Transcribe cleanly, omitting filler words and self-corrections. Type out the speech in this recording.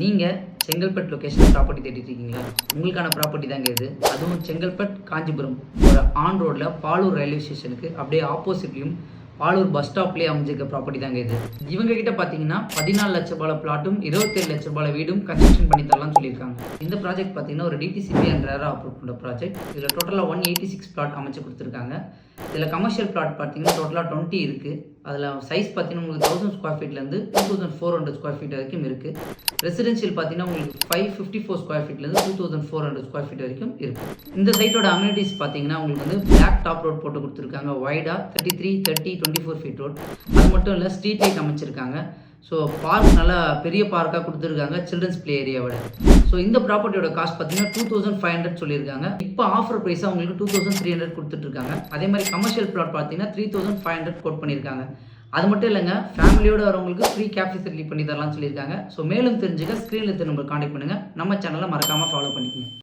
நீங்கள் Chengalpattu location property தேடிட்டு இருக்கீங்களா? உங்களுக்கான ப்ராப்பர்ட்டி தாங்க இது. அதுவும் செங்கல்பட்டு காஞ்சிபுரம் ஒரு ஆன் ரோடில் பாலூர் ரயில்வே ஸ்டேஷனுக்கு அப்படியே ஆப்போசிட்லையும் பாலூர் பஸ் ஸ்டாப்லேயே அமைஞ்சிருக்க ப்ராப்பர்ட்டி தாங்க இது. இவங்க கிட்ட பார்த்தீங்கன்னா 14 லட்ச ரூபாய் பிளாட்டும் 27 லட்ச ரூபாய் வீடும் கன்ஸ்ட்ரக்ஷன் பண்ணி தரலாம்னு சொல்லியிருக்காங்க. இந்த ப்ராஜெக்ட் பார்த்தீங்கன்னா ஒரு டிடிசிபி அண்ட் ரேரா அப்ரூவ் பண்ணுற ப்ராஜெக்ட். இதில் டோட்டலாக 186 பிளாட் அமைச்சு கொடுத்துருக்காங்க. இதில் கமர்ஷியல் பிளாட் பார்த்தீங்கன்னா டோட்டலாக 20 இருக்குது. அதில் சைஸ் பார்த்தீங்கன்னா உங்களுக்கு 1000 ஸ்கொயர் ஃபீட்லேருந்து 2400 ஸ்கொயர் ஃபீட் வரைக்கும் இருக்குது. ரெசிடென்ஷியல் பார்த்தீங்கன்னா உங்களுக்கு 554 ஸ்கொயர் ஃபீட்லேருந்து 2400 ஸ்கொயர் ஃபீட் வரைக்கும் இருக்குது. இந்த சைட்டோட அம்யூனிட்டிஸ் பார்த்தீங்கன்னா உங்களுக்கு வந்து பிளாக் டாப் ரோட் போட்டு கொடுத்துருக்காங்க. வைடா 33, 30, 24 ஃபீட் ரோட். அது மட்டும் இல்லை ஸ்ட்ரீட் லைட் அமைச்சிருக்காங்க. ஸோ பார்க் நல்லா பெரிய பார்க்காக கொடுத்துருக்காங்க சில்ட்ரன்ஸ் பிளே ஏரியாவோட. ஸோ இந்த ப்ராப்பர்ட்டியோட காஸ்ட் பார்த்தீங்கன்னா 2500 சொல்லியிருக்காங்க. இப்போ ஆஃபர் ப்ரைஸாக உங்களுக்கு 2300 கொடுத்துட்ருக்காங்க. அதே மாதிரி கமர்ஷியல் பிளாட் பார்த்தீங்கன்னா 3500 கோட் பண்ணியிருக்காங்க. அது மட்டும் இல்லைங்க, ஃபேமிலியோடு வரவங்களுக்கு ஃப்ரீ கேப் ஃபெசிலிட்டி பண்ணி தரலாம்னு சொல்லியிருக்காங்க. ஸோ மேலும் தெரிஞ்சுக்க ஸ்க்ரீனில் நம்பர் கான்டெக்ட் பண்ணுங்கள். நம்ம சேனலை மறக்காமல் ஃபாலோ பண்ணிக்கோங்க.